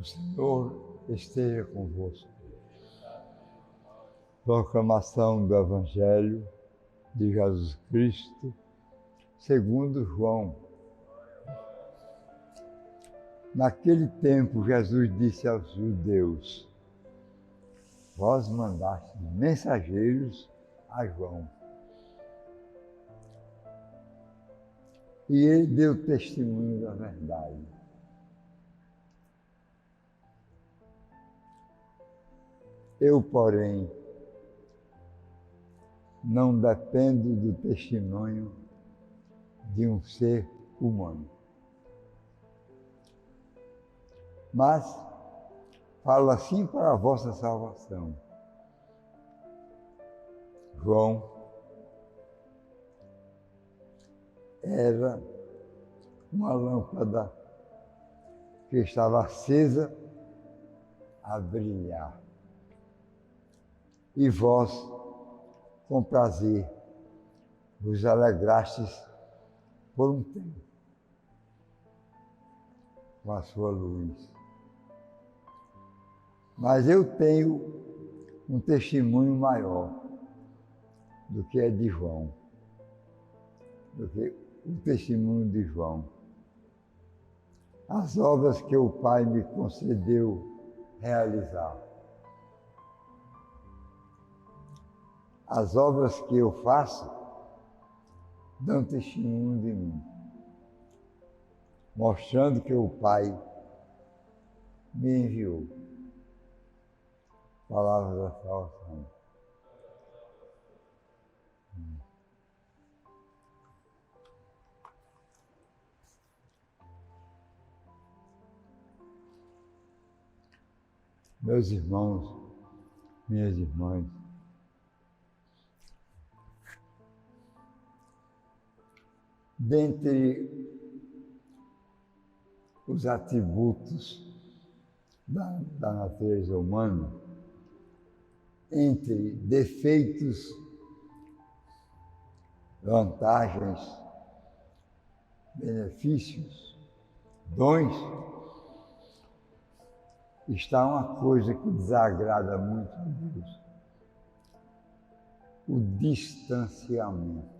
O Senhor esteja convosco. Proclamação do Evangelho de Jesus Cristo, segundo João. Naquele tempo, Jesus disse aos judeus: vós mandastes mensageiros a João. E ele deu testemunho da verdade. Eu, porém, não dependo do testemunho de um ser humano. Mas falo assim para a vossa salvação. João era uma lâmpada que estava acesa a brilhar. E vós, com prazer, vos alegrastes por um tempo com a sua luz. Mas eu tenho um testemunho maior do que é de João, do que o testemunho de João. As obras que o Pai me concedeu realizar. As obras que eu faço dão testemunho de mim, mostrando que o Pai me enviou. Palavra da salvação. Meus irmãos, minhas irmãs, dentre os atributos da natureza humana, entre defeitos, vantagens, benefícios, dons, está uma coisa que desagrada muito a Deus: o distanciamento.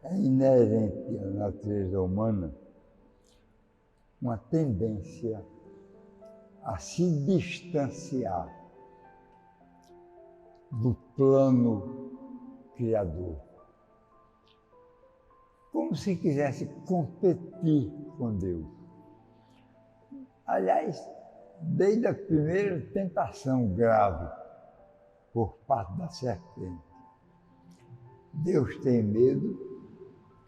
É inerente à natureza humana uma tendência a se distanciar do plano criador, como se quisesse competir com Deus. Aliás, desde a primeira tentação grave por parte da serpente, Deus tem medo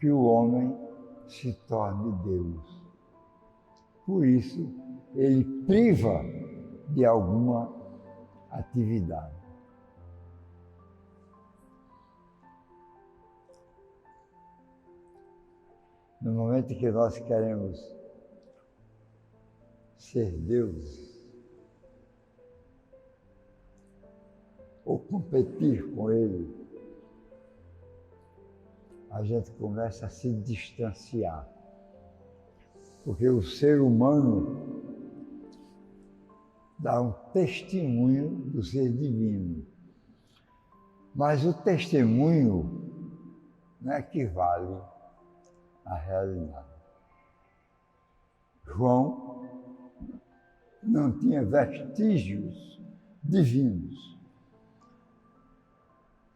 que o homem se torne Deus. Por isso, ele priva de alguma atividade. No momento que nós queremos ser deuses, ou competir com ele, a gente começa a se distanciar. Porque o ser humano dá um testemunho do ser divino. Mas o testemunho não equivale à realidade. João não tinha vestígios divinos.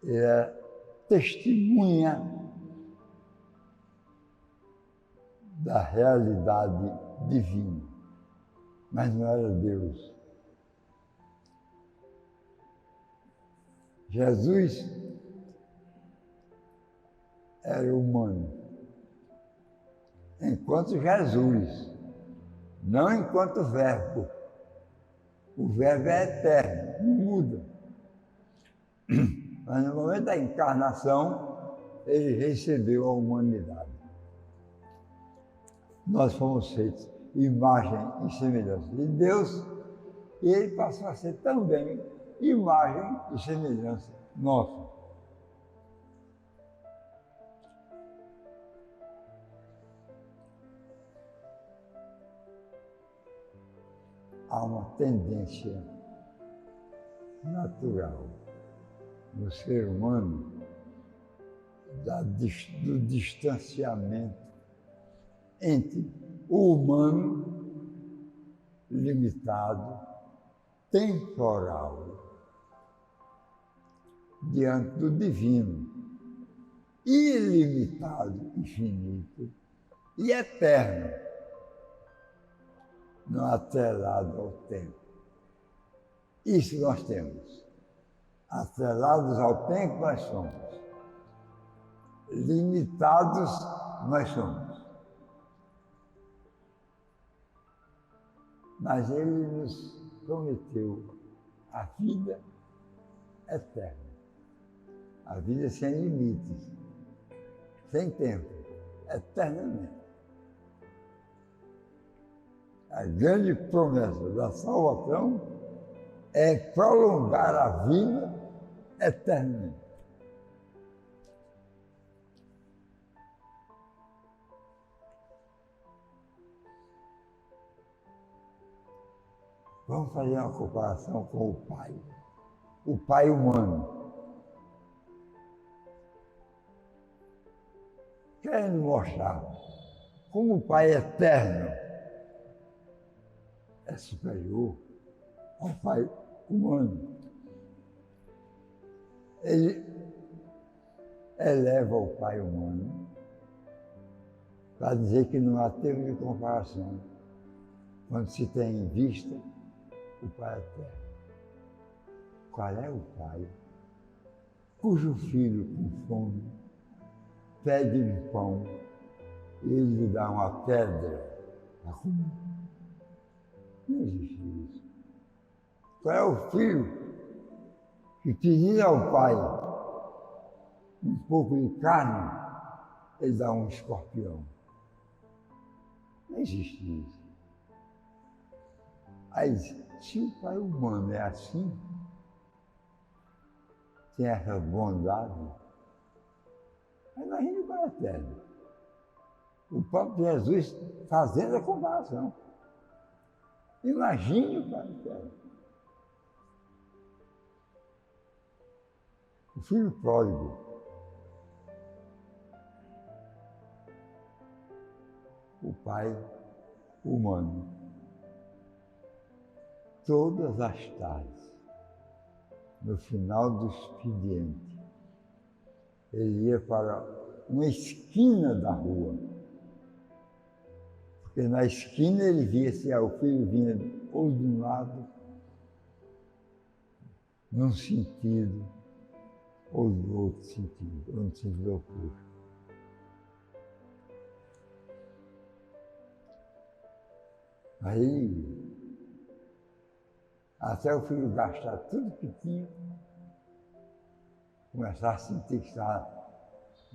Ele era testemunha da realidade divina, mas não era Deus. Jesus era humano, enquanto Jesus, não enquanto Verbo. O Verbo é eterno, não muda. Mas no momento da encarnação, ele recebeu a humanidade. Nós fomos feitos imagem e semelhança de Deus, e ele passou a ser também imagem e semelhança nossa. há uma tendência natural no ser humano do distanciamento entre o humano limitado, temporal, diante do divino, ilimitado, infinito e eterno, não atrelado ao tempo. Isso nós temos. Atrelados ao tempo nós somos. Limitados nós somos. Mas ele nos prometeu a vida eterna. A vida sem limites, sem tempo, eternamente. A grande promessa da salvação é prolongar a vida eternamente. Vamos fazer uma comparação com o Pai humano. Querendo mostrar como o Pai eterno é superior ao Pai humano. Ele eleva o Pai humano para dizer que não há termo de comparação quando se tem em vista o Pai eterno. Qual é o Pai cujo filho com fome pede-lhe pão e ele lhe dá uma pedra para comer? Não existe isso. Qual é o filho que pedindo ao pai um pouco de carne, ele dá um escorpião? Não existe isso. Aí, se o Pai humano é assim, tem essa bondade, imagine o Pai eterno. O próprio Jesus fazendo a comparação. Imagine o Pai eterno. O filho pródigo. O pai humano. Todas as tardes, no final do expediente, ele ia para uma esquina da rua. Porque na esquina ele via se o filho vinha ou de um lado, num sentido, ou do outro sentido, ou no sentido oposto. Aí, até o filho gastar tudo que tinha, começar a sentir que está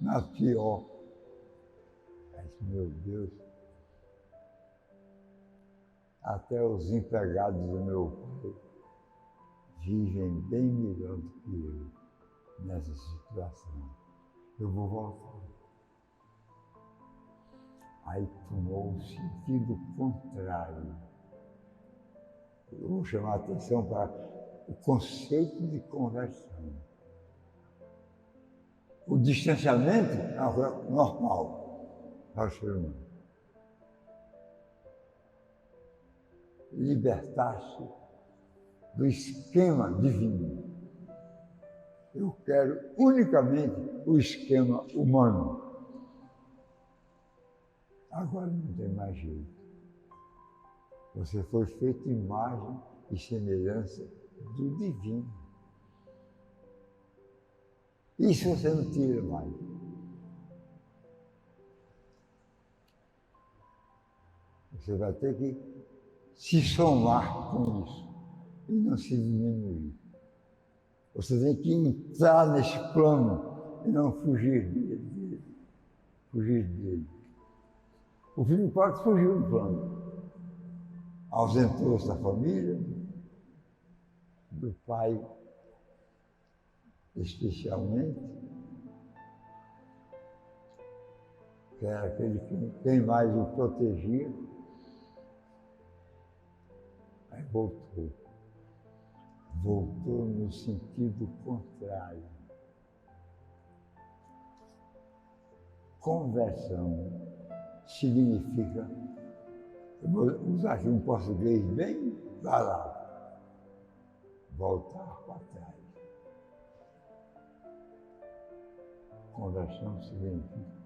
na pior. Mas, meu Deus, até os empregados do meu pai vivem bem melhor do que eu nessa situação. Eu vou voltar. Aí tomou um sentido contrário. Eu vou chamar a atenção para o conceito de conversão. O distanciamento é uma coisa normal para o ser humano. Libertar-se do esquema divino. Eu quero unicamente o esquema humano. Agora não tem mais jeito. Você foi feito imagem e semelhança do divino. Isso você não tira mais. Você vai ter que se somar com isso e não se diminuir. Você tem que entrar nesse plano e não fugir dele. Fugir dele. O filho pródigo fugiu do plano. Ausentou-se da família, do pai especialmente, que era aquele quem mais o protegia. Aí voltou. Voltou no sentido contrário. Conversão significa, eu vou usar aqui um português bem barato, voltar para trás. Conversão significa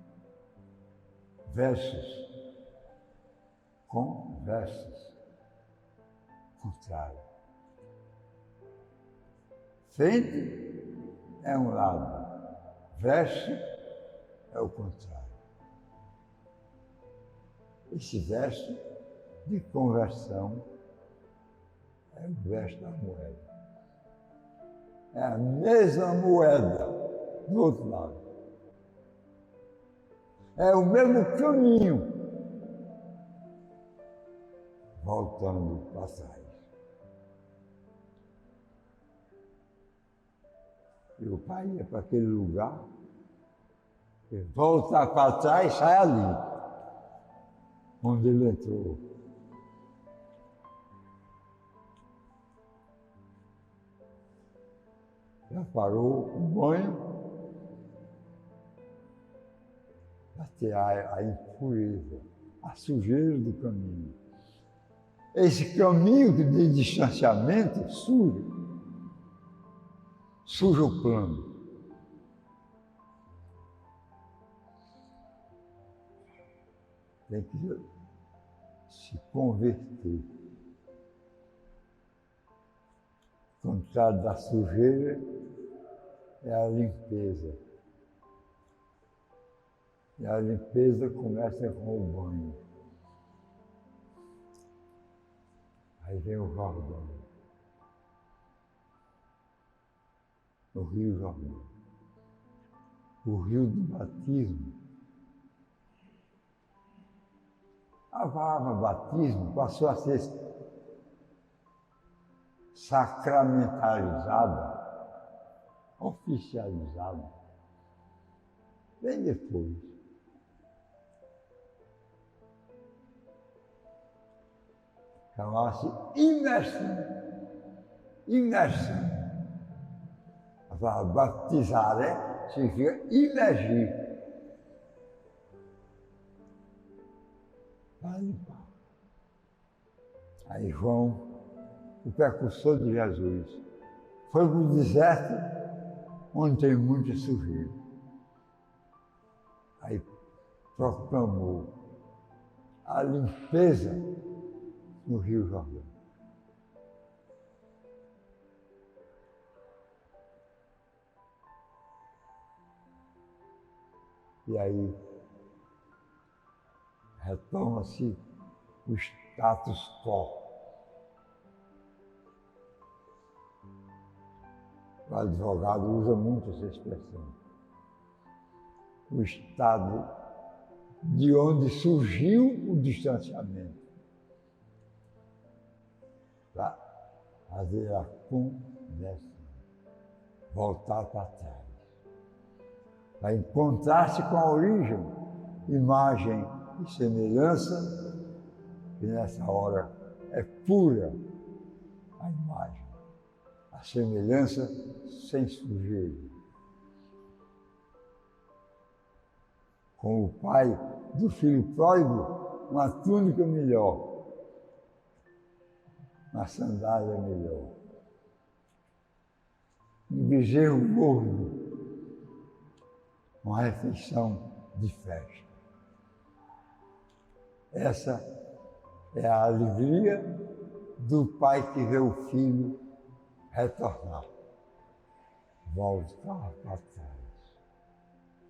versos, conversas, contrário. Frente é um lado, verso é o contrário. Esse verso de conversão é o verso da moeda. É a mesma moeda do outro lado. É o mesmo caminho, voltando para trás. E o pai ia para aquele lugar, e volta para trás, sai ali, onde ele entrou. Já parou o banho, para tirar a impureza, a sujeira do caminho. Esse caminho de distanciamento suja o plano. Tem que se converter. O contrário da sujeira é a limpeza. E a limpeza começa com o banho. Aí vem o Jordão. O Rio Jordão. O rio do batismo. A palavra batismo passou a ser sacramentalizada, oficializada, bem depois. Chamava-se imersão. Imersão. A palavra batizar significa imergir. Aí João, o precursor de Jesus, foi para o deserto onde tem muita sujeira. Aí proclamou a limpeza no Rio Jordão. E aí retoma-se o status quo. O advogado usa muito essa expressão. O estado de onde surgiu o distanciamento. Para fazer a conversão. Voltar para trás. Para encontrar-se com a origem, imagem e semelhança, que nessa hora é pura a imagem, a semelhança sem sujeira. Com o pai do filho pródigo, uma túnica melhor, uma sandália melhor, um bezerro gordo, uma refeição de festa. Essa é a alegria do pai que vê o filho retornar, voltar para trás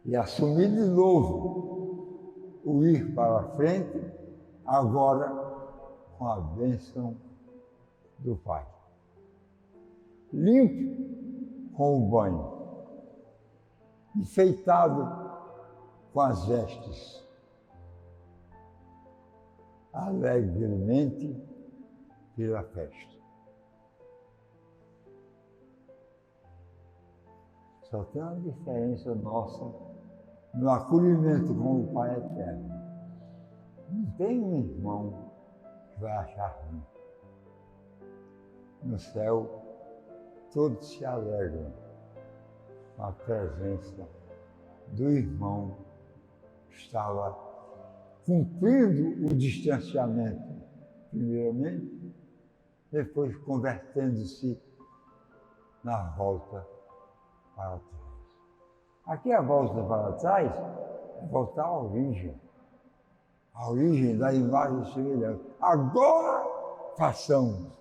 e assumir de novo o ir para a frente, agora com a bênção do pai. Limpo com o banho, enfeitado com as vestes, alegremente pela festa. Só tem uma diferença nossa no acolhimento com o Pai Eterno. Não tem um irmão que vai achar ruim. no céu, todos se alegram com a presença do irmão que estava cumprindo o distanciamento, primeiramente, depois convertendo-se na volta para trás. Aqui a volta para trás é voltar à origem da imagem e semelhança. Agora façamos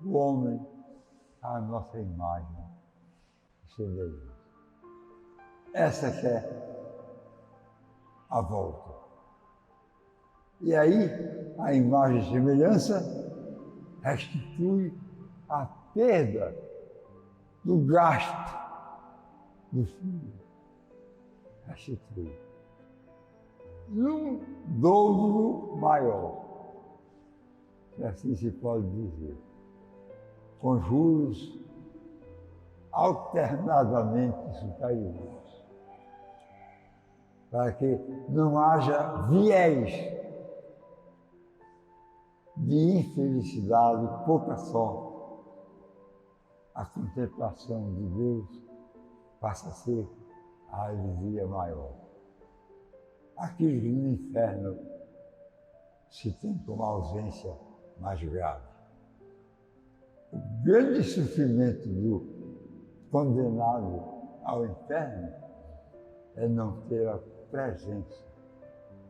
o homem à nossa imagem e semelhança. Essa que é a volta. E aí, a imagem e semelhança restitui a perda do gasto do filho. Restitui. Num dobro maior, se assim se pode dizer, com juros alternadamente superiores, para que não haja viés de infelicidade, pouca sorte. A contemplação de Deus passa a ser a alegria maior. Aquilo que no inferno se tem como ausência mais grave. O grande sofrimento do condenado ao inferno é não ter a presença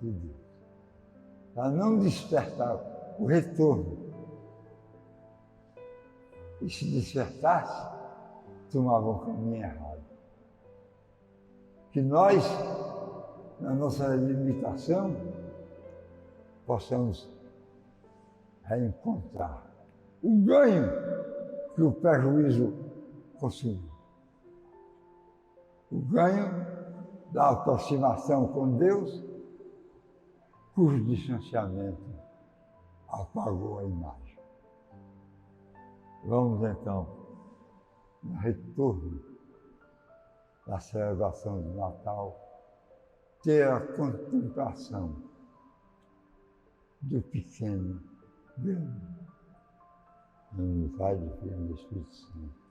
de Deus. Para não despertar o retorno. E se despertasse, tomava um caminho errado. Que nós, na nossa limitação, possamos reencontrar o ganho que o prejuízo consumiu. O ganho da aproximação com Deus, cujo distanciamento apagou a imagem. Vamos então, no retorno da celebração do Natal, ter a contemplação do pequeno grande. Em nome do Pai, do Filho e do Espírito Santo.